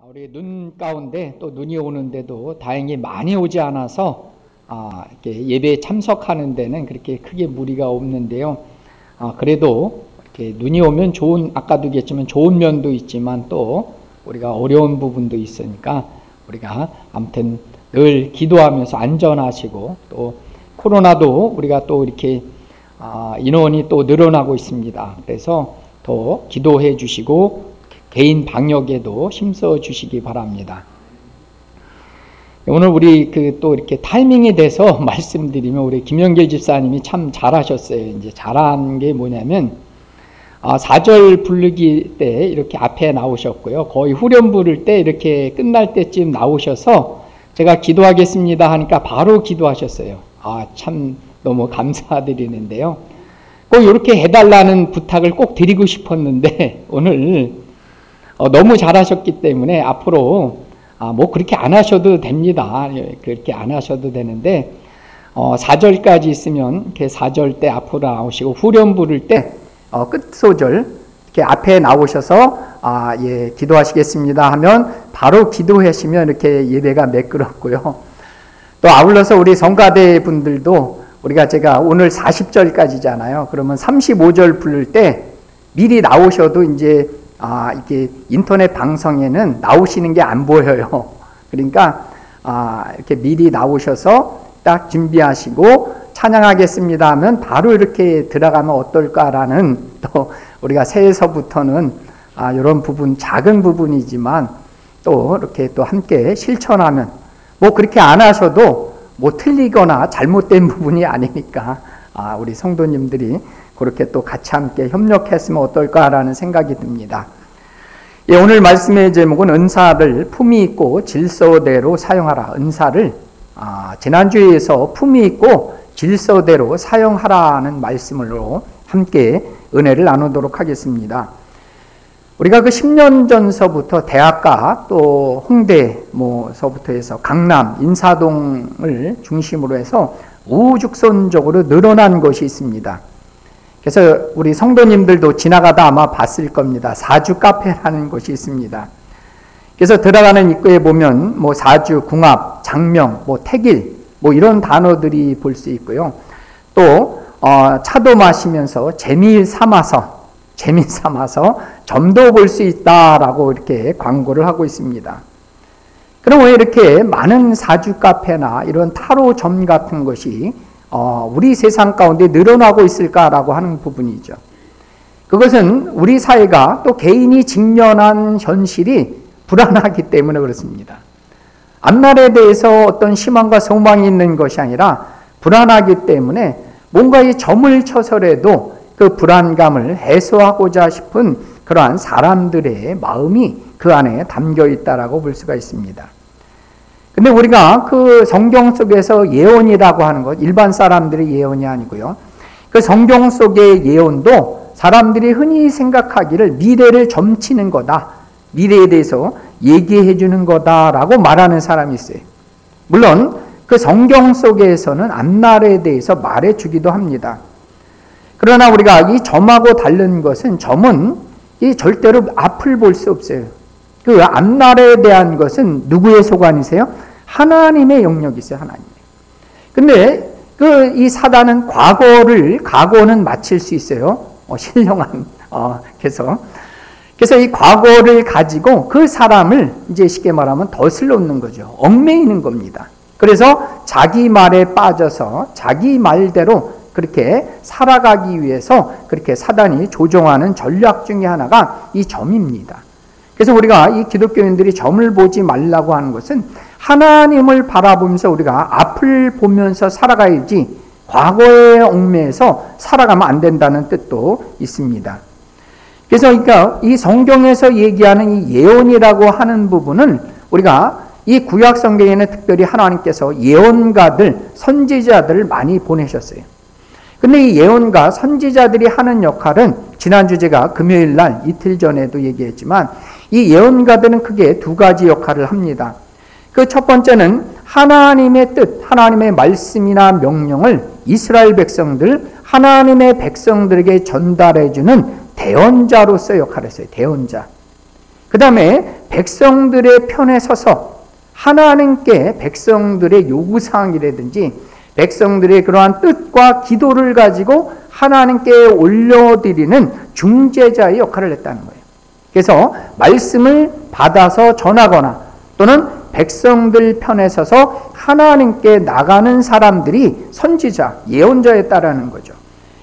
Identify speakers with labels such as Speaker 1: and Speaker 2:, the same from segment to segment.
Speaker 1: 우리 눈 가운데 또 눈이 오는데도 다행히 많이 오지 않아서 이렇게 예배에 참석하는 데는 그렇게 크게 무리가 없는데요. 그래도 이렇게 눈이 오면 아까도 얘기했지만 좋은 면도 있지만 또 우리가 어려운 부분도 있으니까 우리가 아무튼 늘 기도하면서 안전하시고, 또 코로나도 우리가 또 이렇게 인원이 또 늘어나고 있습니다. 그래서 더 기도해 주시고 개인 방역에도 힘써 주시기 바랍니다. 오늘 우리 또 이렇게 타이밍에 대해서 말씀드리면, 우리 김영길 집사님이 참 잘하셨어요. 이제 잘한 게 뭐냐면 4절 부르기 때 이렇게 앞에 나오셨고요. 거의 후렴 부를 때 이렇게 끝날 때쯤 나오셔서 제가 기도하겠습니다 하니까 바로 기도하셨어요. 참 너무 감사드리는데요. 꼭 이렇게 해달라는 부탁을 꼭 드리고 싶었는데 오늘 너무 잘하셨기 때문에 앞으로 뭐 그렇게 안 하셔도 됩니다. 그렇게 안 하셔도 되는데 4절까지 있으면 이렇게 4절 때 앞으로 나오시고, 후렴 부를 때 끝 소절 이렇게 앞에 나오셔서 예, 기도하시겠습니다 하면 바로 기도하시면 이렇게 예배가 매끄럽고요. 또 아울러서 우리 성가대 분들도 제가 오늘 40절까지잖아요. 그러면 35절 부를 때 미리 나오셔도 이제 이렇게 인터넷 방송에는 나오시는 게 안 보여요. 그러니까 이렇게 미리 나오셔서 딱 준비하시고 찬양하겠습니다 하면 바로 이렇게 들어가면 어떨까라는, 또 우리가 새해서부터는 이런 부분, 작은 부분이지만 또 이렇게 또 함께 실천하면, 뭐 그렇게 안 하셔도 뭐 틀리거나 잘못된 부분이 아니니까 우리 성도님들이 그렇게 또 같이 함께 협력했으면 어떨까라는 생각이 듭니다. 예, 오늘 말씀의 제목은 은사를 품위 있고 질서대로 사용하라. 은사를 지난주에서 품위 있고 질서대로 사용하라는 말씀으로 함께 은혜를 나누도록 하겠습니다. 우리가 그 10년 전서부터 대학가 또 홍대서부터 해서 강남, 인사동을 중심으로 해서 우죽선적으로 늘어난 것이 있습니다. 그래서 우리 성도님들도 지나가다 아마 봤을 겁니다. 사주 카페라는 곳이 있습니다. 그래서 들어가는 입구에 보면 뭐 사주, 궁합, 장명, 뭐 택일, 뭐 이런 단어들이 볼 수 있고요. 또 차도 마시면서 재미 삼아서 점도 볼 수 있다라고 이렇게 광고를 하고 있습니다. 그럼 왜 이렇게 많은 사주 카페나 이런 타로점 같은 것이 우리 세상 가운데 늘어나고 있을까라고 하는 부분이죠. 그것은 우리 사회가 또 개인이 직면한 현실이 불안하기 때문에 그렇습니다. 앞날에 대해서 어떤 희망과 소망이 있는 것이 아니라 불안하기 때문에 뭔가 이 점을 쳐서라도 그 불안감을 해소하고자 싶은 그러한 사람들의 마음이 그 안에 담겨 있다라고 볼 수가 있습니다. 근데 우리가 그 성경 속에서 예언이라고 하는 것, 일반 사람들의 예언이 아니고요. 그 성경 속의 예언도 사람들이 흔히 생각하기를 미래를 점치는 거다, 미래에 대해서 얘기해 주는 거다라고 말하는 사람이 있어요. 물론 그 성경 속에서는 앞날에 대해서 말해 주기도 합니다. 그러나 우리가 이 점하고 다른 것은, 점은 이 절대로 앞을 볼 수 없어요. 그 앞날에 대한 것은 누구의 소관이세요? 하나님의 영역이세요. 하나님. 근데 이 사단은 과거는 맞힐 수 있어요. 신령한 그래서 이 과거를 가지고 그 사람을 이제 쉽게 말하면 덫을 놓는 거죠. 얽매이는 겁니다. 그래서 자기 말에 빠져서 자기 말대로 그렇게 살아가기 위해서 그렇게 사단이 조종하는 전략 중에 하나가 이 점입니다. 그래서 우리가 이 기독교인들이 점을 보지 말라고 하는 것은 하나님을 바라보면서 우리가 앞을 보면서 살아가야지 과거에 얽매여서 살아가면 안 된다는 뜻도 있습니다. 그래서 그러니까 이 성경에서 얘기하는 이 예언이라고 하는 부분은 우리가 이 구약 성경에는 특별히 하나님께서 예언가들, 선지자들을 많이 보내셨어요. 근데 이 예언가, 선지자들이 하는 역할은 지난주 제가 금요일 날 이틀 전에도 얘기했지만 이 예언가들은 크게 두 가지 역할을 합니다. 그 첫 번째는 하나님의 뜻, 하나님의 말씀이나 명령을 이스라엘 백성들, 하나님의 백성들에게 전달해주는 대언자로서 역할을 했어요. 대언자. 그 다음에 백성들의 편에 서서 하나님께 백성들의 요구사항이라든지 백성들의 그러한 뜻과 기도를 가지고 하나님께 올려드리는 중재자의 역할을 했다는 거예요. 그래서 말씀을 받아서 전하거나 또는 백성들 편에 서서 하나님께 나가는 사람들이 선지자, 예언자였다라는 거죠.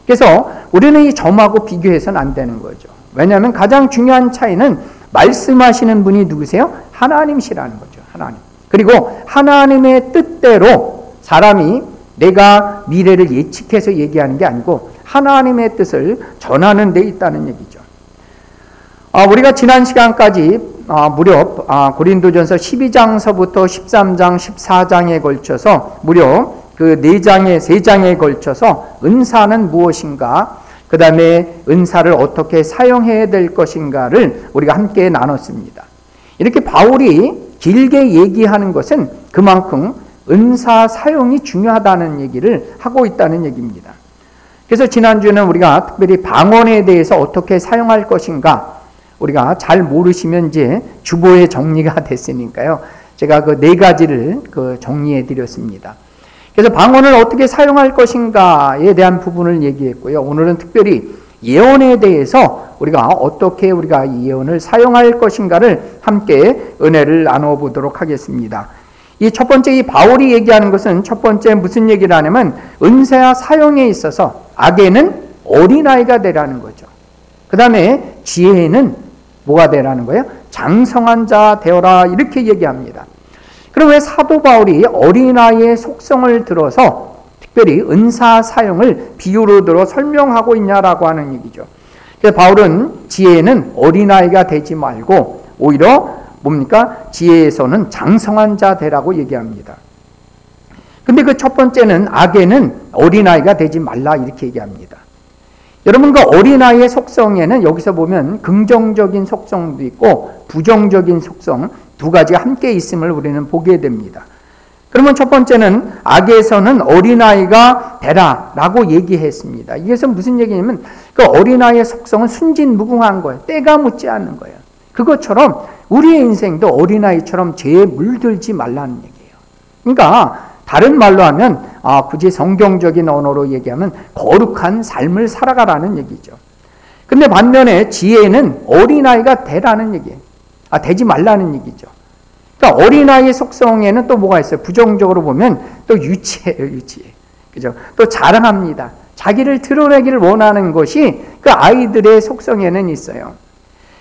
Speaker 1: 그래서 우리는 이 점하고 비교해서는 안 되는 거죠. 왜냐하면 가장 중요한 차이는 말씀하시는 분이 누구세요? 하나님이시라는 거죠. 하나님. 그리고 하나님의 뜻대로 사람이 내가 미래를 예측해서 얘기하는 게 아니고 하나님의 뜻을 전하는 데 있다는 얘기죠. 우리가 지난 시간까지 무려 고린도전서 12장서부터 13장, 14장에 걸쳐서 무려 그 3장에 걸쳐서 은사는 무엇인가, 그 다음에 은사를 어떻게 사용해야 될 것인가를 우리가 함께 나눴습니다. 이렇게 바울이 길게 얘기하는 것은 그만큼 은사 사용이 중요하다는 얘기를 하고 있다는 얘기입니다. 그래서 지난주에는 우리가 특별히 방언에 대해서 어떻게 사용할 것인가 우리가 잘 모르시면 이제 주보에 정리가 됐으니까요. 제가 그 4가지를 정리해 드렸습니다. 그래서 방언을 어떻게 사용할 것인가에 대한 부분을 얘기했고요. 오늘은 특별히 예언에 대해서 우리가 어떻게 우리가 이 예언을 사용할 것인가를 함께 은혜를 나눠보도록 하겠습니다. 이 첫 번째 이 바울이 얘기하는 것은 첫 번째 무슨 얘기를 하냐면 은사와 사용에 있어서 악에는 어린아이가 되라는 거죠. 그 다음에 지혜에는 뭐가 되라는 거예요? 장성한 자 되어라 이렇게 얘기합니다. 그럼 왜 사도 바울이 어린아이의 속성을 들어서 특별히 은사 사용을 비유로 들어 설명하고 있냐라고 하는 얘기죠. 그래서 바울은 지혜에는 어린아이가 되지 말고 오히려 뭡니까? 지혜에서는 장성한 자 되라고 얘기합니다. 근데 그 첫 번째는 악에는 어린아이가 되지 말라 이렇게 얘기합니다. 여러분 그 어린아이의 속성에는 여기서 보면 긍정적인 속성도 있고 부정적인 속성 2가지가 함께 있음을 우리는 보게 됩니다. 그러면 첫 번째는 악에서는 어린아이가 되라 라고 얘기했습니다. 이게서 무슨 얘기냐면 그 어린아이의 속성은 순진무궁한 거예요. 때가 묻지 않는 거예요. 그것처럼 우리의 인생도 어린아이처럼 죄에 물들지 말라는 얘기예요. 그러니까 다른 말로 하면 굳이 성경적인 언어로 얘기하면 거룩한 삶을 살아가라는 얘기죠. 근데 반면에 지혜는 어린아이가 되라는 얘기예요. 되지 말라는 얘기죠. 그러니까 어린아이의 속성에는 또 뭐가 있어요? 부정적으로 보면 또 유치해요, 유치해. 그죠? 또 자랑합니다. 자기를 드러내기를 원하는 것이 그 아이들의 속성에는 있어요.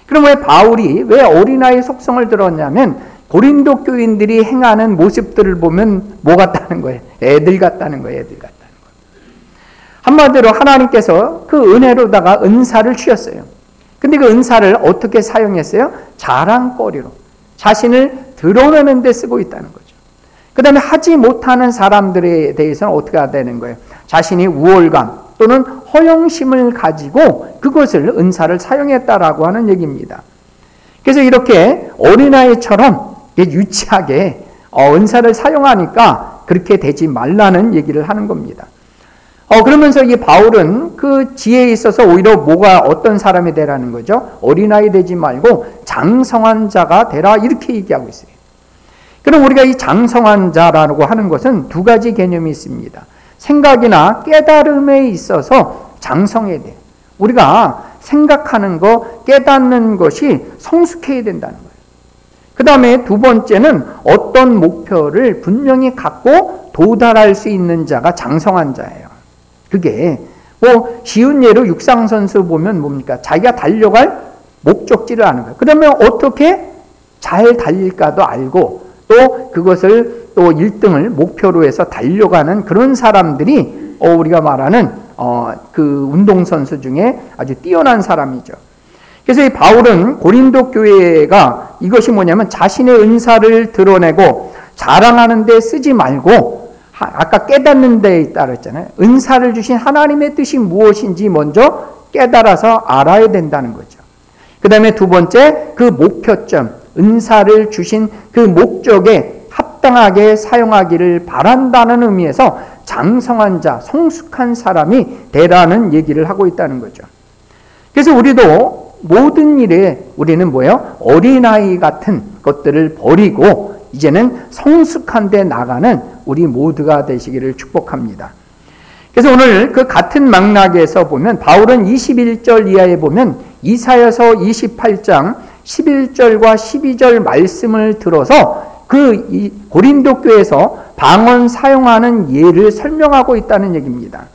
Speaker 1: 그럼 왜 바울이 왜 어린아이의 속성을 들었냐면 고린도 교인들이 행하는 모습들을 보면 뭐 같다는 거예요? 애들 같다는 거예요, 애들 같다는 거예요. 한마디로 하나님께서 그 은혜로다가 은사를 주셨어요. 근데 그 은사를 어떻게 사용했어요? 자랑거리로. 자신을 드러내는 데 쓰고 있다는 거죠. 그 다음에 하지 못하는 사람들에 대해서는 어떻게 해야 되는 거예요? 자신이 우월감 또는 허영심을 가지고 그것을 은사를 사용했다라고 하는 얘기입니다. 그래서 이렇게 어린아이처럼 유치하게 은사를 사용하니까 그렇게 되지 말라는 얘기를 하는 겁니다. 그러면서 이 바울은 그 지혜에 있어서 오히려 어떤 사람이 되라는 거죠? 어린아이 되지 말고 장성한 자가 되라 이렇게 얘기하고 있어요. 그럼 우리가 이 장성한 자라고 하는 것은 2가지 개념이 있습니다. 생각이나 깨달음에 있어서 장성해야 돼요. 우리가 생각하는 거, 깨닫는 것이 성숙해야 된다는 거예요. 그 다음에 2번째는 어떤 목표를 분명히 갖고 도달할 수 있는 자가 장성한 자예요. 그게 쉬운 예로 육상선수 보면 뭡니까? 자기가 달려갈 목적지를 아는 거예요. 그러면 어떻게 잘 달릴까도 알고 또 그것을 또 1등을 목표로 해서 달려가는 그런 사람들이 우리가 말하는 그 운동선수 중에 아주 뛰어난 사람이죠. 그래서 이 바울은 고린도 교회가 이것이 뭐냐면 자신의 은사를 드러내고 자랑하는 데 쓰지 말고 아까 깨닫는 데 있다 그랬잖아요. 은사를 주신 하나님의 뜻이 무엇인지 먼저 깨달아서 알아야 된다는 거죠. 그 다음에 2번째 그 목표점, 은사를 주신 그 목적에 합당하게 사용하기를 바란다는 의미에서 장성한 자, 성숙한 사람이 되라는 얘기를 하고 있다는 거죠. 그래서 우리도 모든 일에 우리는 뭐예요? 어린아이 같은 것들을 버리고 이제는 성숙한 데 나가는 우리 모두가 되시기를 축복합니다. 그래서 오늘 그 같은 맥락에서 보면 바울은 21절 이하에 보면 이사야서 28장 11절과 12절 말씀을 들어서 그 고린도 교회에서 방언 사용하는 예를 설명하고 있다는 얘기입니다.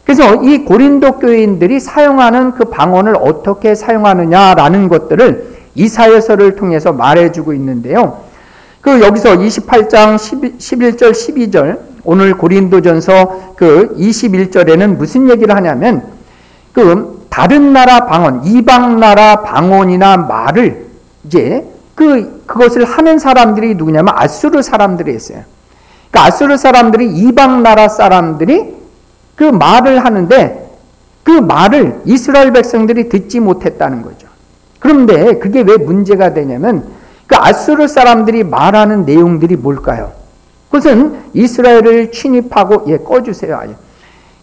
Speaker 1: 그래서 이 고린도 교인들이 사용하는 그 방언을 어떻게 사용하느냐라는 것들을 이사야서를 통해서 말해주고 있는데요. 그 여기서 28장 11절 12절 오늘 고린도전서 그 21절에는 무슨 얘기를 하냐면 그 다른 나라 방언, 이방 나라 방언이나 말을 이제 그것을 하는 사람들이 누구냐면 아수르 사람들이 있어요. 그러니까 아수르 사람들이 이방 나라 사람들이 그 말을 하는데 그 말을 이스라엘 백성들이 듣지 못했다는 거죠. 그런데 그게 왜 문제가 되냐면 그 아수르 사람들이 말하는 내용들이 뭘까요? 그것은 이스라엘을 침입하고 꺼주세요.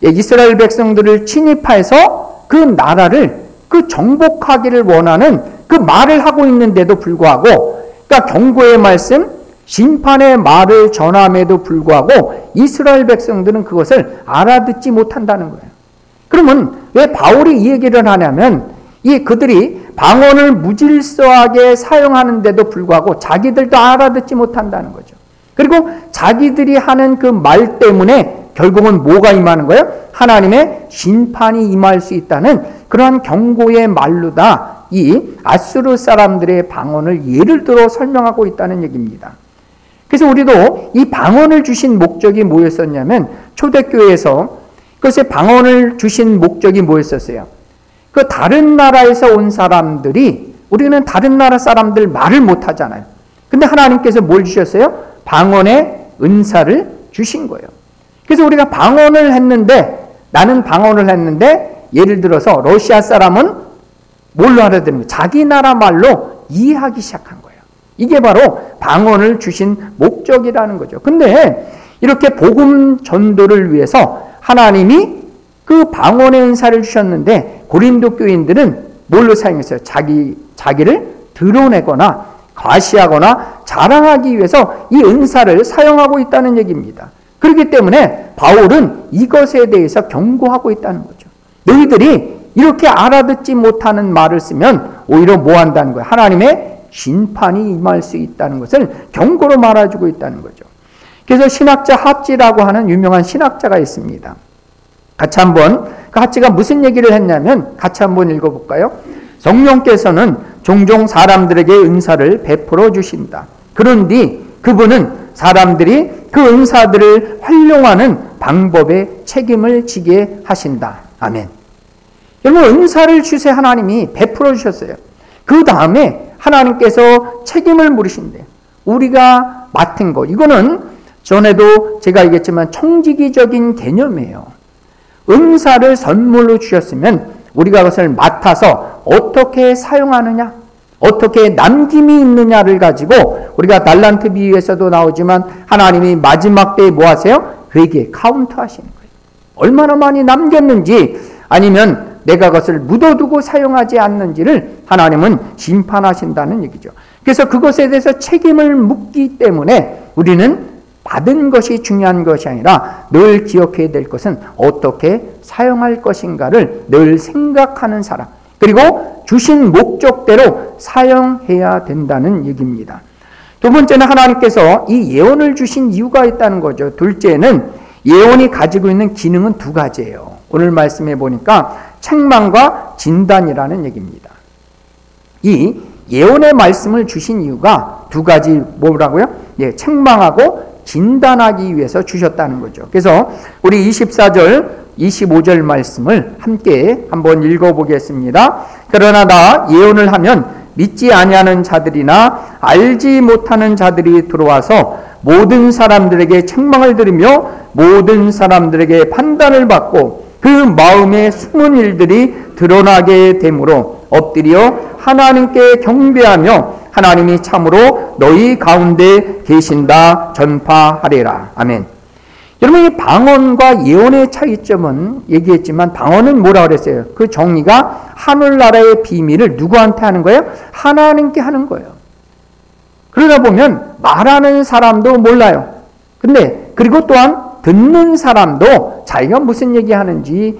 Speaker 1: 이스라엘 백성들을 침입해서 그 나라를 그 정복하기를 원하는 그 말을 하고 있는데도 불구하고 그러니까 경고의 말씀, 심판의 말을 전함에도 불구하고 이스라엘 백성들은 그것을 알아듣지 못한다는 거예요. 그러면 왜 바울이 이 얘기를 하냐면 그들이 방언을 무질서하게 사용하는데도 불구하고 자기들도 알아듣지 못한다는 거죠. 그리고 자기들이 하는 그 말 때문에 결국은 뭐가 임하는 거예요? 하나님의 심판이 임할 수 있다는 그러한 경고의 말로다 이 아수르 사람들의 방언을 예를 들어 설명하고 있다는 얘기입니다. 그래서 우리도 이 방언을 주신 목적이 뭐였었냐면 초대교회에서 그것의 방언을 주신 목적이 뭐였었어요? 그 다른 나라에서 온 사람들이 우리는 다른 나라 사람들 말을 못 하잖아요. 근데 하나님께서 뭘 주셨어요? 방언의 은사를 주신 거예요. 그래서 우리가 방언을 했는데 나는 방언을 했는데 예를 들어서 러시아 사람은 뭘로 알아듣는 거예요? 자기 나라 말로 이해하기 시작한 거예요. 이게 바로 방언을 주신 목적이라는 거죠. 근데 이렇게 복음 전도를 위해서 하나님이 그 방언의 은사를 주셨는데 고린도 교인들은 뭘로 사용했어요? 자기를 드러내거나 과시하거나 자랑하기 위해서 이 은사를 사용하고 있다는 얘기입니다. 그렇기 때문에 바울은 이것에 대해서 경고하고 있다는 거죠. 너희들이 이렇게 알아듣지 못하는 말을 쓰면 오히려 뭐 한다는 거예요? 하나님의 심판이 임할 수 있다는 것을 경고로 말해주고 있다는 거죠. 그래서 신학자 합지라고 하는 유명한 신학자가 있습니다. 같이 한번 그 합지가 무슨 얘기를 했냐면 같이 한번 읽어볼까요? 성령께서는 종종 사람들에게 은사를 베풀어 주신다. 그런데 그분은 사람들이 그 은사들을 활용하는 방법에 책임을 지게 하신다. 아멘. 여러분 은사를 주세 하나님이 베풀어 주셨어요. 그 다음에 하나님께서 책임을 물으신대요. 우리가 맡은 것 이거는 전에도 제가 얘기했지만 청지기적인 개념이에요. 은사를 선물로 주셨으면 우리가 그것을 맡아서 어떻게 사용하느냐, 어떻게 남김이 있느냐를 가지고 우리가 달란트 비유에서도 나오지만 하나님이 마지막 때에 뭐 하세요? 회개, 카운트 하시는 거예요. 얼마나 많이 남겼는지 아니면 내가 그것을 묻어두고 사용하지 않는지를 하나님은 심판하신다는 얘기죠. 그래서 그것에 대해서 책임을 묻기 때문에 우리는 받은 것이 중요한 것이 아니라 늘 기억해야 될 것은 어떻게 사용할 것인가를 늘 생각하는 사람, 그리고 주신 목적대로 사용해야 된다는 얘기입니다. 두 번째는 하나님께서 이 예언을 주신 이유가 있다는 거죠. 둘째는 예언이 가지고 있는 기능은 두 가지예요. 오늘 말씀해 보니까 책망과 진단이라는 얘기입니다. 이 예언의 말씀을 주신 이유가 두 가지 뭐라고요? 책망하고 진단하기 위해서 주셨다는 거죠. 그래서 우리 24절, 25절 말씀을 함께 한번 읽어보겠습니다. 그러나 나 예언을 하면 믿지 아니하는 자들이나 알지 못하는 자들이 들어와서 모든 사람들에게 책망을 들으며 모든 사람들에게 판단을 받고 그 마음의 숨은 일들이 드러나게 되므로 엎드려 하나님께 경배하며 하나님이 참으로 너희 가운데 계신다 전파하리라. 아멘. 여러분 이 방언과 예언의 차이점은 얘기했지만, 방언은 뭐라 그랬어요? 그 정의가 하늘나라의 비밀을 누구한테 하는 거예요? 하나님께 하는 거예요. 그러다 보면 말하는 사람도 몰라요. 근데 그리고 또한 듣는 사람도 자기가 무슨 얘기하는지,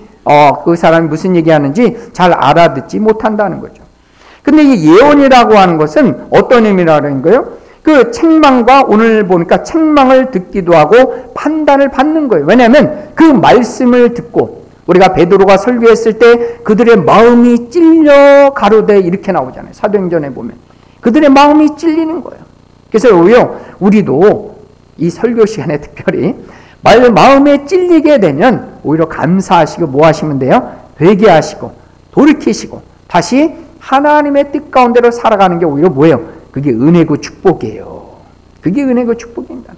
Speaker 1: 그 사람이 무슨 얘기하는지 잘 알아듣지 못한다는 거죠. 근데 이 예언이라고 하는 것은 어떤 의미라는 거예요? 그 책망과, 오늘 보니까 책망을 듣기도 하고 판단을 받는 거예요. 왜냐하면 그 말씀을 듣고, 우리가 베드로가 설교했을 때 그들의 마음이 찔려 가로되 이렇게 나오잖아요. 사도행전에 보면 그들의 마음이 찔리는 거예요. 그래서 오히려 우리도 이 설교 시간에 특별히 마음에 찔리게 되면 오히려 감사하시고 뭐 하시면 돼요? 회개하시고 돌이키시고 다시 하나님의 뜻 가운데로 살아가는 게 오히려 뭐예요? 그게 은혜고 축복이에요. 그게 은혜고 축복입니다.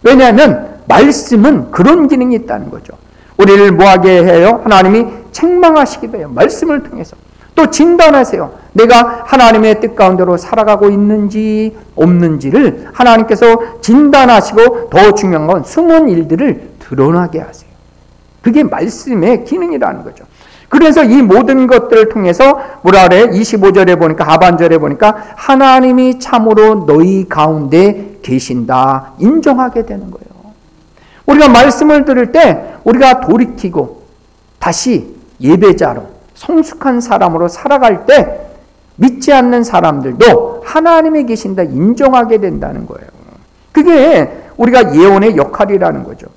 Speaker 1: 왜냐하면 말씀은 그런 기능이 있다는 거죠. 우리를 뭐하게 해요? 하나님이 책망하시기도 해요. 말씀을 통해서. 또 진단하세요. 내가 하나님의 뜻 가운데로 살아가고 있는지 없는지를 하나님께서 진단하시고, 더 중요한 건 숨은 일들을 드러나게 하세요. 그게 말씀의 기능이라는 거죠. 그래서 이 모든 것들을 통해서 뭐라 그래? 25절에 보니까, 하반절에 보니까 하나님이 참으로 너희 가운데 계신다 인정하게 되는 거예요. 우리가 말씀을 들을 때 우리가 돌이키고 다시 예배자로 성숙한 사람으로 살아갈 때 믿지 않는 사람들도 하나님이 계신다 인정하게 된다는 거예요. 그게 우리가 예언의 역할이라는 거죠.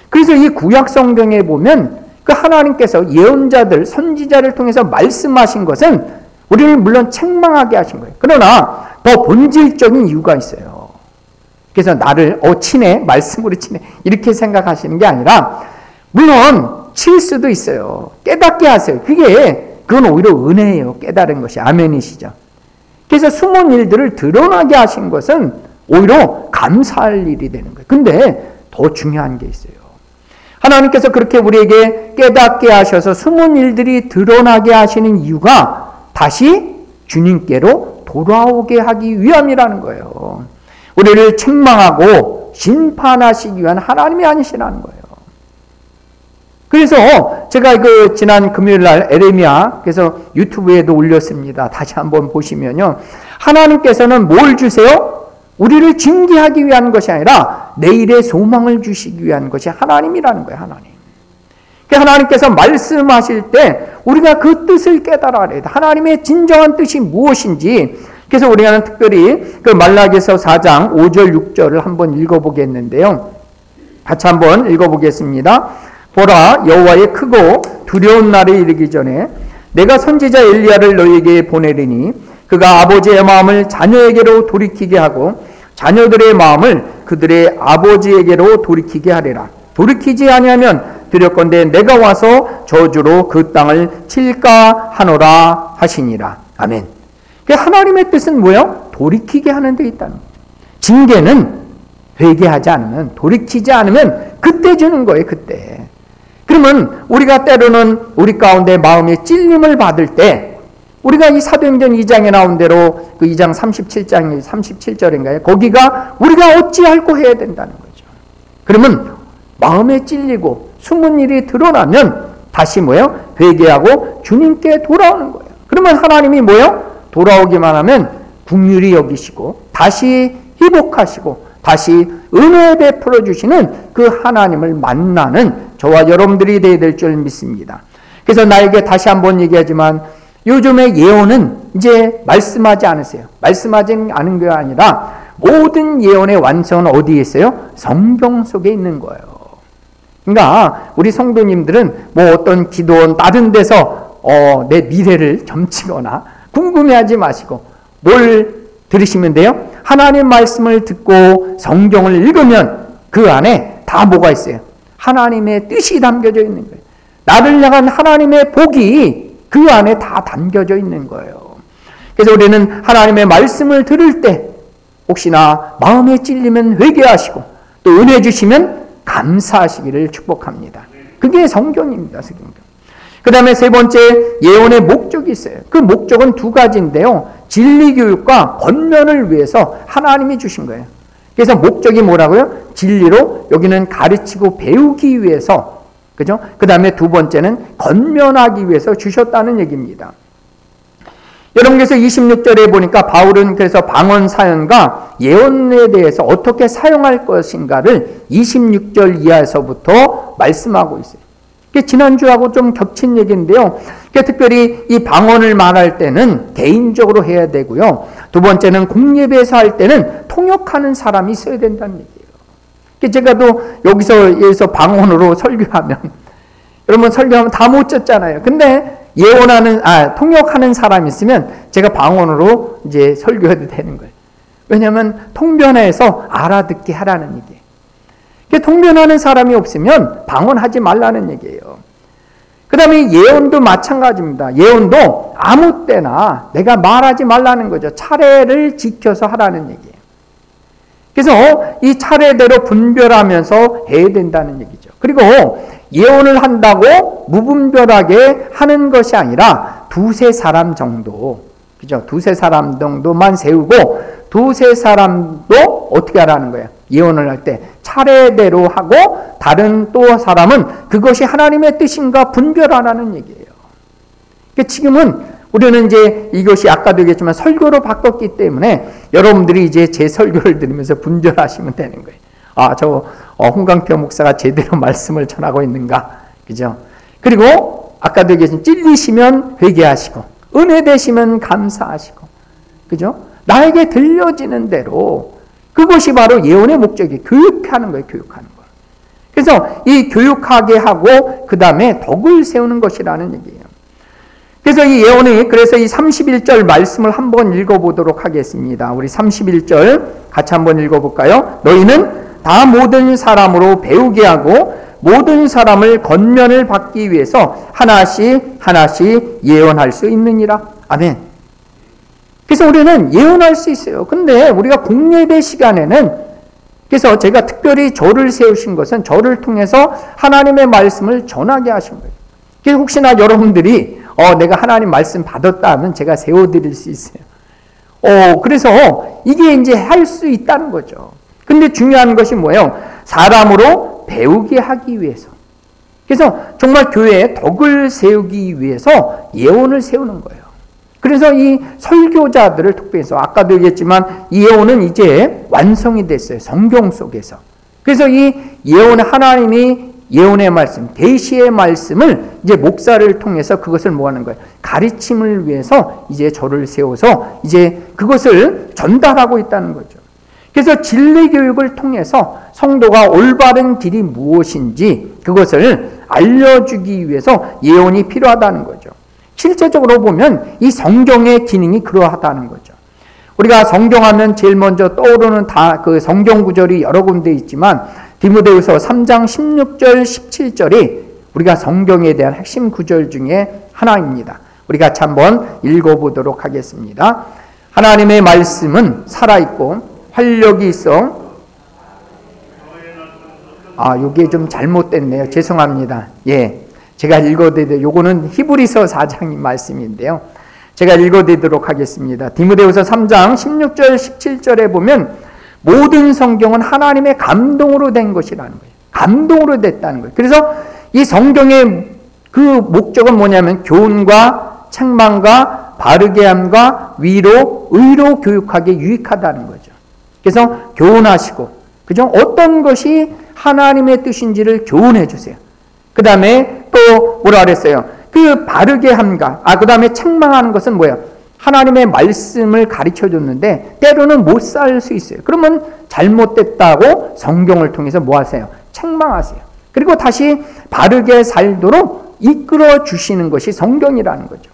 Speaker 1: 그래서 이 구약 성경에 보면 그 하나님께서 예언자들, 선지자를 통해서 말씀하신 것은 우리를 물론 책망하게 하신 거예요. 그러나 더 본질적인 이유가 있어요. 그래서 나를 치네, 말씀으로 치네 이렇게 생각하시는 게 아니라, 물론 칠 수도 있어요. 깨닫게 하세요. 그건 오히려 은혜예요. 깨달은 것이. 아멘이시죠. 그래서 숨은 일들을 드러나게 하신 것은 오히려 감사할 일이 되는 거예요. 근데 더 중요한 게 있어요. 하나님께서 그렇게 우리에게 깨닫게 하셔서 숨은 일들이 드러나게 하시는 이유가 다시 주님께로 돌아오게 하기 위함이라는 거예요. 우리를 책망하고 심판하시기 위한 하나님이 아니시라는 거예요. 그래서 제가 지난 금요일날 에레미야, 그래서 유튜브에도 올렸습니다. 다시 한번 보시면요. 하나님께서는 뭘 주세요? 우리를 징계하기 위한 것이 아니라 내일의 소망을 주시기 위한 것이 하나님이라는 거예요. 하나님. 하나님께서 말씀하실 때 우리가 그 뜻을 깨달아야 돼요. 하나님의 진정한 뜻이 무엇인지. 그래서 우리가 특별히 그 말라기서 4장 5절 6절을 한번 읽어보겠는데요. 같이 한번 읽어보겠습니다. 보라, 여호와의 크고 두려운 날이 이르기 전에 내가 선지자 엘리야를 너희에게 보내리니 그가 아버지의 마음을 자녀에게로 돌이키게 하고 자녀들의 마음을 그들의 아버지에게로 돌이키게 하리라. 돌이키지 아니하면 두렵건대 내가 와서 저주로 그 땅을 칠까 하노라 하시니라. 아멘. 하나님의 뜻은 뭐예요? 돌이키게 하는 데 있다는 거예요. 징계는 회개하지 않으면, 돌이키지 않으면 그때 주는 거예요. 그때. 그러면 우리가 때로는 우리 가운데 마음의 찔림을 받을 때 우리가 이 사도행전 2장에 나온 대로 그 2장 37절인가요? 거기가 우리가 어찌할꼬 해야 된다는 거죠. 그러면 마음에 찔리고 숨은 일이 드러나면 다시 뭐예요? 회개하고 주님께 돌아오는 거예요. 그러면 하나님이 뭐예요? 돌아오기만 하면 긍휼히 여기시고 다시 회복하시고 다시 은혜 베풀어 주시는 그 하나님을 만나는 저와 여러분들이 되어야 될 줄 믿습니다. 그래서 나에게 다시 한번 얘기하지만 요즘에 예언은 이제 말씀하지 않으세요. 말씀하지 않은 게 아니라 모든 예언의 완성은 어디에 있어요? 성경 속에 있는 거예요. 그러니까 우리 성도님들은 뭐 어떤 기도원 다른 데서 내 미래를 점치거나 궁금해하지 마시고 뭘 들으시면 돼요? 하나님 말씀을 듣고 성경을 읽으면 그 안에 다 뭐가 있어요? 하나님의 뜻이 담겨져 있는 거예요. 나를 향한 하나님의 복이 그 안에 다 담겨져 있는 거예요. 그래서 우리는 하나님의 말씀을 들을 때 혹시나 마음에 찔리면 회개하시고 또 은혜 주시면 감사하시기를 축복합니다. 그게 성경입니다. 성경. 그 다음에 세 번째, 예언의 목적이 있어요. 그 목적은 두 가지인데요. 진리교육과 권면을 위해서 하나님이 주신 거예요. 그래서 목적이 뭐라고요? 진리로 여기는 가르치고 배우기 위해서, 그죠? 그 다음에 두 번째는 건면하기 위해서 주셨다는 얘기입니다. 여러분께서 26절에 보니까 바울은 그래서 방언 사연과 예언에 대해서 어떻게 사용할 것인가를 26절 이하에서부터 말씀하고 있어요. 지난주하고 좀 겹친 얘기인데요. 특별히 이 방언을 말할 때는 개인적으로 해야 되고요. 두 번째는 공예배에서 할 때는 통역하는 사람이 있어야 된다는 얘기예요. 제가 또 여기서 방언으로 설교하면, 여러분 설교하면 다 못 듣잖아요. 근데 통역하는 사람이 있으면 제가 방언으로 이제 설교해도 되는 거예요. 왜냐하면 통변해서 알아듣게 하라는 얘기예요. 통변하는 사람이 없으면 방언하지 말라는 얘기예요. 그 다음에 예언도 마찬가지입니다. 예언도 아무 때나 내가 말하지 말라는 거죠. 차례를 지켜서 하라는 얘기예요. 그래서 이 차례대로 분별하면서 해야 된다는 얘기죠. 그리고 예언을 한다고 무분별하게 하는 것이 아니라 두세 사람 정도, 그죠? 두세 사람 정도만 세우고 두세 사람도 어떻게 하라는 거예요? 예언을 할 때 차례대로 하고 다른 또 사람은 그것이 하나님의 뜻인가 분별하라는 얘기예요. 지금은 우리는 이제 이것이 아까도 얘기했지만 설교로 바꿨기 때문에 여러분들이 이제 제 설교를 들으면서 분별하시면 되는 거예요. 홍강표 목사가 제대로 말씀을 전하고 있는가, 그죠? 그리고 아까도 얘기했지만 찔리시면 회개하시고 은혜 되시면 감사하시고, 그죠? 나에게 들려지는 대로, 그것이 바로 예언의 목적이 교육하는 거예요. 교육하는 거. 그래서 이 교육하게 하고 그 다음에 덕을 세우는 것이라는 얘기예요. 그래서 이 예언이, 그래서 이 31절 말씀을 한번 읽어보도록 하겠습니다. 우리 31절 같이 한번 읽어볼까요? 너희는 다 모든 사람으로 배우게 하고 모든 사람을 권면을 받기 위해서 하나씩 하나씩 예언할 수 있느니라. 아멘. 그래서 우리는 예언할 수 있어요. 근데 우리가 공예배 시간에는, 그래서 제가 특별히 저를 세우신 것은 저를 통해서 하나님의 말씀을 전하게 하신 거예요. 그래서 혹시나 여러분들이 내가 하나님 말씀 받았다 하면 제가 세워드릴 수 있어요. 그래서 이게 이제 할 수 있다는 거죠. 근데 중요한 것이 뭐예요? 사람으로 배우게 하기 위해서. 그래서 정말 교회에 덕을 세우기 위해서 예언을 세우는 거예요. 그래서 이 설교자들을 특별해서, 아까도 얘기했지만 이 예언은 이제 완성이 됐어요. 성경 속에서. 그래서 이 예언, 하나님이 예언의 말씀, 계시의 말씀을 이제 목사를 통해서 그것을 뭐 하는 거예요? 가르침을 위해서 이제 저를 세워서 이제 그것을 전달하고 있다는 거죠. 그래서 진리 교육을 통해서 성도가 올바른 길이 무엇인지 그것을 알려주기 위해서 예언이 필요하다는 거죠. 실제적으로 보면 이 성경의 기능이 그러하다는 거죠. 우리가 성경하면 제일 먼저 떠오르는 그 성경 구절이 여러 군데 있지만 디모데후서 3장 16절 17절이 우리가 성경에 대한 핵심 구절 중에 하나입니다. 우리 같이 한번 읽어보도록 하겠습니다. 하나님의 말씀은 살아있고 활력이 있어. 이게 좀 잘못됐네요. 죄송합니다. 예. 제가 읽어드리도록, 요거는 히브리서 4장의 말씀인데요. 제가 읽어드리도록 하겠습니다. 디모데후서 3장 16절 17절에 보면 모든 성경은 하나님의 감동으로 된 것이라는 거예요. 감동으로 됐다는 거예요. 그래서 이 성경의 그 목적은 뭐냐면 교훈과 책망과 바르게 함과 위로, 의로 교육하기에 유익하다는 거죠. 그래서 교훈하시고, 그죠? 어떤 것이 하나님의 뜻인지를 교훈해 주세요. 그 다음에 또 뭐라 그랬어요? 그 바르게 함과, 그 다음에 책망하는 것은 뭐예요? 하나님의 말씀을 가르쳐 줬는데 때로는 못 살 수 있어요. 그러면 잘못됐다고 성경을 통해서 뭐 하세요? 책망하세요. 그리고 다시 바르게 살도록 이끌어 주시는 것이 성경이라는 거죠.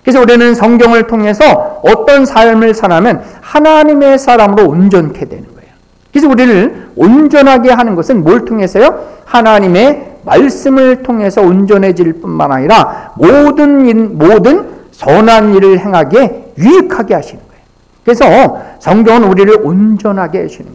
Speaker 1: 그래서 우리는 성경을 통해서 어떤 삶을 살아면 하나님의 사람으로 온전케 되는 거예요. 그래서 우리를 온전하게 하는 것은 뭘 통해서요? 하나님의 말씀을 통해서 온전해질 뿐만 아니라 모든 선한 일을 행하기에 유익하게 하시는 거예요. 그래서 성경은 우리를 온전하게 하시는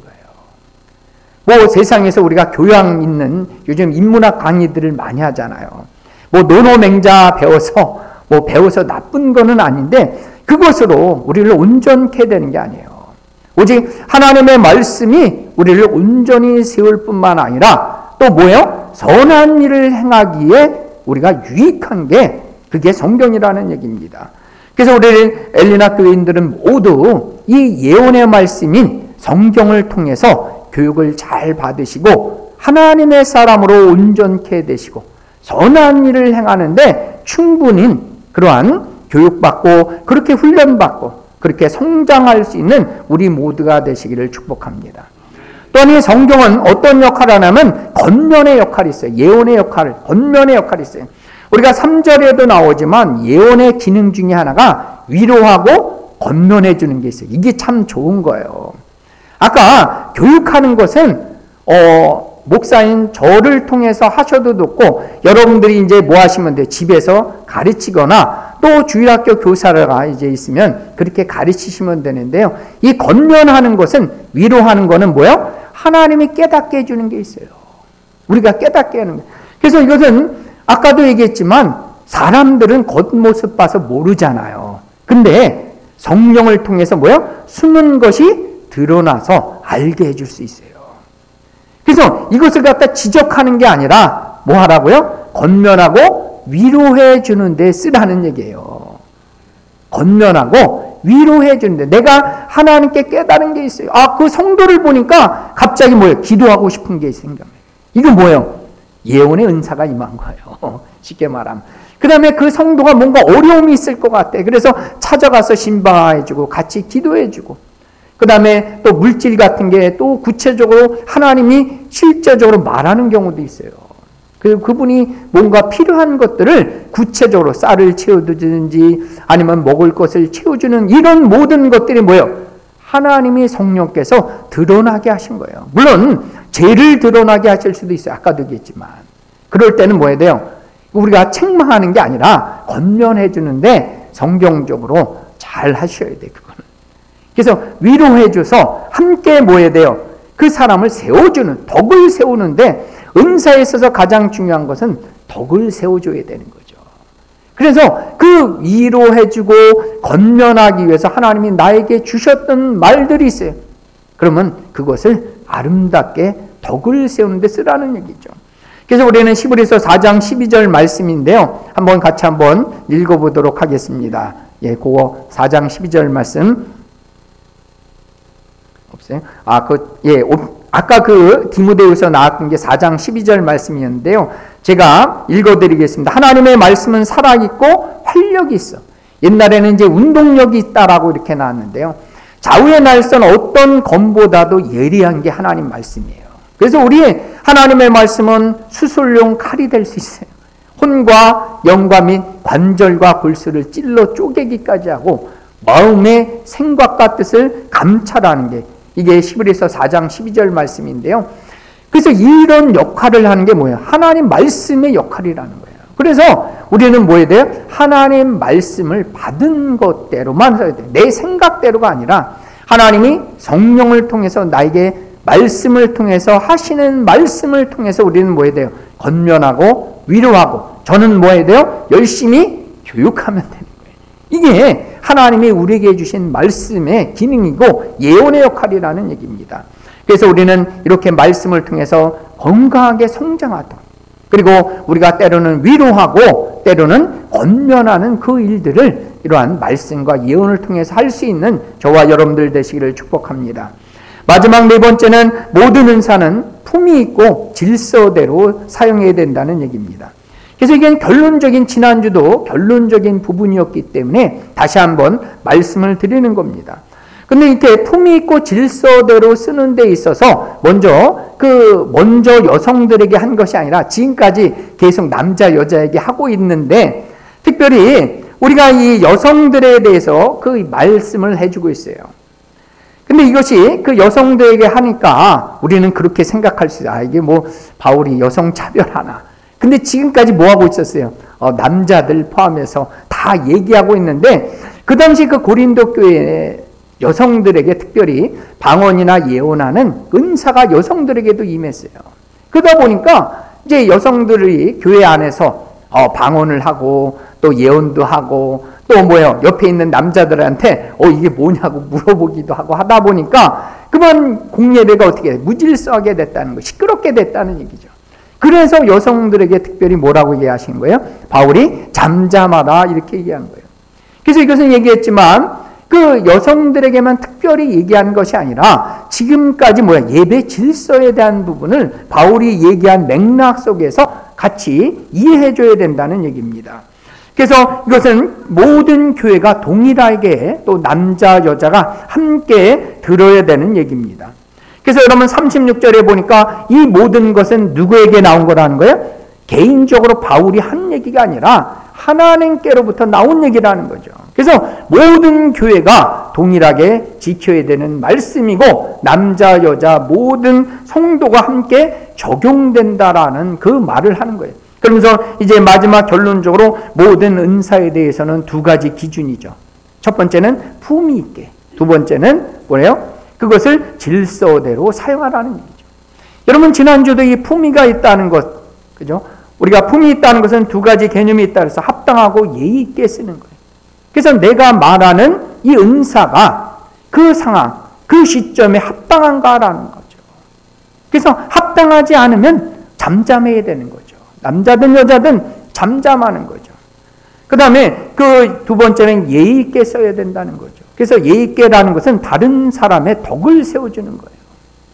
Speaker 1: 거예요. 세상에서 우리가 교양 있는 요즘 인문학 강의들을 많이 하잖아요. 노노맹자 배워서 나쁜 거는 아닌데 그것으로 우리를 온전케 되는 게 아니에요. 오직 하나님의 말씀이 우리를 온전히 세울 뿐만 아니라 또 뭐예요? 선한 일을 행하기에 우리가 유익한 게 그게 성경이라는 얘기입니다. 그래서 우리 엘리나 교인들은 모두 이 예언의 말씀인 성경을 통해서 교육을 잘 받으시고 하나님의 사람으로 온전케 되시고 선한 일을 행하는데 충분히 그러한 교육받고 그렇게 훈련받고 그렇게 성장할 수 있는 우리 모두가 되시기를 축복합니다. 또한 이 성경은 어떤 역할을 하냐면 권면의 역할이 있어요. 예언의 역할, 권면의 역할이 있어요. 우리가 3절에도 나오지만 예언의 기능 중에 하나가 위로하고 권면해 주는 게 있어요. 이게 참 좋은 거예요. 아까 교육하는 것은 목사인 저를 통해서 하셔도 좋고 여러분들이 이제 뭐 하시면 돼요? 집에서 가르치거나 또 주일학교 교사가 이제 있으면 그렇게 가르치시면 되는데요. 이 권면하는 것은 위로하는 거는 뭐예요? 하나님이 깨닫게 해주는 게 있어요. 우리가 깨닫게 하는 거예요. 그래서 이것은 아까도 얘기했지만 사람들은 겉모습 봐서 모르잖아요. 근데 성령을 통해서 뭐예요? 숨은 것이 드러나서 알게 해줄 수 있어요. 그래서 이것을 갖다 지적하는 게 아니라 뭐 하라고요? 권면하고 위로해 주는데 쓰라는 얘기예요. 권면하고 위로해 주는데 내가 하나님께 깨달은 게 있어요. 그 성도를 보니까 갑자기 뭐예요? 기도하고 싶은 게 생겨요. 이거 뭐예요? 예언의 은사가 임한 거예요. 쉽게 말하면. 그 다음에 그 성도가 뭔가 어려움이 있을 것 같아. 그래서 찾아가서 신방해주고 같이 기도해주고 그 다음에 또 물질 같은 게 또 구체적으로 하나님이 실제적으로 말하는 경우도 있어요. 그분이 뭔가 필요한 것들을 구체적으로 쌀을 채워주든지 아니면 먹을 것을 채워주는 이런 모든 것들이 뭐예요? 하나님이 성령께서 드러나게 하신 거예요. 물론 죄를 드러나게 하실 수도 있어요. 아까도 얘기했지만. 그럴 때는 뭐 해야 돼요? 우리가 책망하는 게 아니라 권면해 주는데 성경적으로 잘 하셔야 돼요. 그거는. 그래서 위로해 줘서 함께 뭐 해야 돼요? 그 사람을 세워주는, 덕을 세우는데 은사에 있어서 가장 중요한 것은 덕을 세워줘야 되는 거죠. 그래서 그 위로해주고 권면하기 위해서 하나님이 나에게 주셨던 말들이 있어요. 그러면 그것을 아름답게 덕을 세우는데 쓰라는 얘기죠. 그래서 우리는 히브리서 4장 12절 말씀인데요. 같이 한번 읽어보도록 하겠습니다. 그거 4장 12절 말씀. 없어요? 아까 그 디모데후서 나왔던 게 4장 12절 말씀이었는데요. 제가 읽어드리겠습니다. 하나님의 말씀은 살아있고 활력이 있어. 옛날에는 이제 운동력이 있다라고 이렇게 나왔는데요. 좌우의 날선 어떤 검보다도 예리한 게 하나님 말씀이에요. 그래서 우리 하나님의 말씀은 수술용 칼이 될 수 있어요. 혼과 영과 및 관절과 골수를 찔러 쪼개기까지 하고 마음의 생각과 뜻을 감찰하는 게 이게 히브리서 4장 12절 말씀인데요. 그래서 이런 역할을 하는 게 뭐예요? 하나님 말씀의 역할이라는 거예요. 그래서 우리는 뭐 해야 돼요? 하나님 말씀을 받은 것대로만 써야 돼요. 내 생각대로가 아니라 하나님이 성령을 통해서 나에게 말씀을 통해서 하시는 말씀을 통해서 우리는 뭐 해야 돼요? 권면하고 위로하고 저는 뭐 해야 돼요? 열심히 교육하면 되는 거예요. 이게 하나님이 우리에게 주신 말씀의 기능이고 예언의 역할이라는 얘기입니다. 그래서 우리는 이렇게 말씀을 통해서 건강하게 성장하도록 그리고 우리가 때로는 위로하고 때로는 권면하는 그 일들을 이러한 말씀과 예언을 통해서 할 수 있는 저와 여러분들 되시기를 축복합니다. 마지막 네 번째는 모든 은사는 품이 있고 질서대로 사용해야 된다는 얘기입니다. 그래서 이게 결론적인 지난주도 결론적인 부분이었기 때문에 다시 한번 말씀을 드리는 겁니다. 근데 이렇게 품이 있고 질서대로 쓰는 데 있어서 먼저 여성들에게 한 것이 아니라 지금까지 계속 남자 여자에게 하고 있는데 특별히 우리가 이 여성들에 대해서 그 말씀을 해주고 있어요. 근데 이것이 그 여성들에게 하니까 우리는 그렇게 생각할 수 있어요. 이게 뭐 바울이 여성 차별하나. 근데 지금까지 뭐 하고 있었어요? 남자들 포함해서 다 얘기하고 있는데 그 당시 그 고린도 교회 여성들에게 특별히 방언이나 예언하는 은사가 여성들에게도 임했어요. 그러다 보니까 이제 여성들이 교회 안에서 방언을 하고 또 예언도 하고 또 옆에 있는 남자들한테 이게 뭐냐고 물어보기도 하고 하다 보니까 그만 공예배가 어떻게 돼? 무질서하게 됐다는 거, 시끄럽게 됐다는 얘기죠. 그래서 여성들에게 특별히 뭐라고 얘기하신 거예요? 바울이 잠잠하다 이렇게 얘기한 거예요. 그래서 이것은 얘기했지만 그 여성들에게만 특별히 얘기한 것이 아니라 지금까지 예배 질서에 대한 부분을 바울이 얘기한 맥락 속에서 같이 이해해줘야 된다는 얘기입니다. 그래서 이것은 모든 교회가 동일하게 또 남자 여자가 함께 들어야 되는 얘기입니다. 그래서 여러분 36절에 보니까 이 모든 것은 누구에게 나온 거라는 거예요? 개인적으로 바울이 한 얘기가 아니라 하나님께로부터 나온 얘기라는 거죠. 그래서 모든 교회가 동일하게 지켜야 되는 말씀이고 남자 여자 모든 성도가 함께 적용된다라는 그 말을 하는 거예요. 그러면서 이제 마지막 결론적으로 모든 은사에 대해서는 두 가지 기준이죠. 첫 번째는 품위 있게, 두 번째는 뭐예요? 그것을 질서대로 사용하라는 얘기죠. 여러분 지난주도 이 품위가 있다는 것, 그죠? 우리가 품위 있다는 것은 두 가지 개념이 있다 그래서 합당하고 예의 있게 쓰는 거예요. 그래서 내가 말하는 이 은사가 그 상황, 그 시점에 합당한가라는 거죠. 그래서 합당하지 않으면 잠잠해야 되는 거죠. 남자든 여자든 잠잠하는 거죠. 그 다음에 그 두 번째는 예의 있게 써야 된다는 거죠. 그래서 예의 있게라는 것은 다른 사람의 덕을 세워주는 거예요.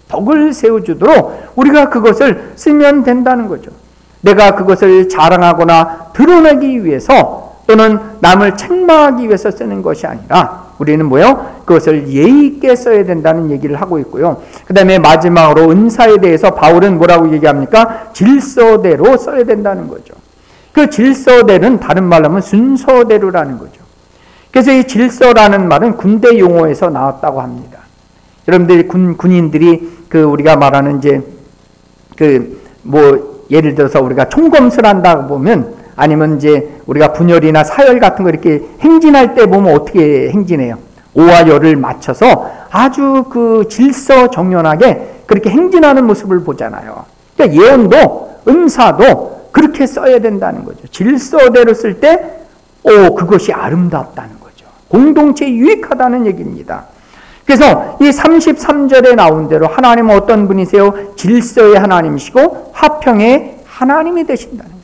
Speaker 1: 덕을 세워주도록 우리가 그것을 쓰면 된다는 거죠. 내가 그것을 자랑하거나 드러내기 위해서 또는 남을 책망하기 위해서 쓰는 것이 아니라 우리는 그것을 예의 있게 써야 된다는 얘기를 하고 있고요. 그 다음에 마지막으로 은사에 대해서 바울은 뭐라고 얘기합니까? 질서대로 써야 된다는 거죠. 그 질서대로는 다른 말로 하면 순서대로라는 거죠. 그래서 이 질서라는 말은 군대 용어에서 나왔다고 합니다. 여러분들이 군인들이 우리가 말하는 이제 예를 들어서 우리가 총검술 한다고 보면 아니면 이제 우리가 분열이나 사열 같은 거 이렇게 행진할 때 보면 어떻게 행진해요? 오와 열을 맞춰서 아주 그 질서정연하게 그렇게 행진하는 모습을 보잖아요. 그러니까 예언도 은사도 그렇게 써야 된다는 거죠. 질서대로 쓸 때 그것이 아름답다는 거죠. 공동체에 유익하다는 얘기입니다. 그래서 이 33절에 나온 대로 하나님은 어떤 분이세요? 질서의 하나님이시고 화평의 하나님이 되신다는 거예요.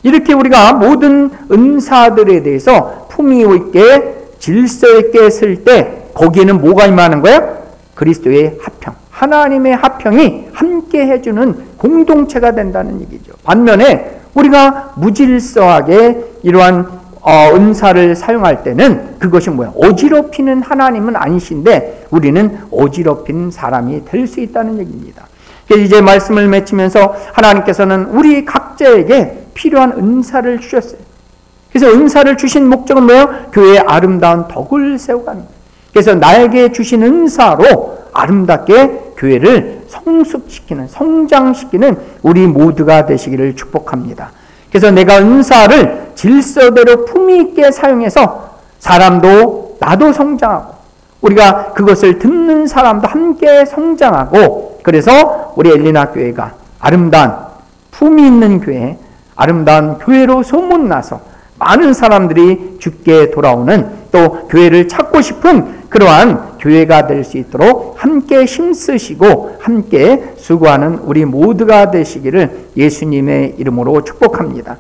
Speaker 1: 이렇게 우리가 모든 은사들에 대해서 품위 있게 질서 있게 쓸 때 거기에는 뭐가 임하는 거예요? 그리스도의 화평, 하나님의 화평이 함께 해주는 공동체가 된다는 얘기죠. 반면에 우리가 무질서하게 이러한 은사를 사용할 때는 그것이 어지럽히는 하나님은 아니신데 우리는 어지럽힌 사람이 될 수 있다는 얘기입니다. 이제 말씀을 맺히면서 하나님께서는 우리 각자에게 필요한 은사를 주셨어요. 그래서 은사를 주신 목적은 교회의 아름다운 덕을 세워가는 거예요. 그래서 나에게 주신 은사로 아름답게 교회를 성숙시키는, 성장시키는 우리 모두가 되시기를 축복합니다. 그래서 내가 은사를 질서대로 품위 있게 사용해서 사람도 나도 성장하고 우리가 그것을 듣는 사람도 함께 성장하고 그래서 우리 엘리나 교회가 아름다운 품위 있는 교회, 아름다운 교회로 소문나서 많은 사람들이 주께 돌아오는 또 교회를 찾고 싶은 그러한 교회가 될 수 있도록 함께 힘쓰시고 함께 수고하는 우리 모두가 되시기를 예수님의 이름으로 축복합니다.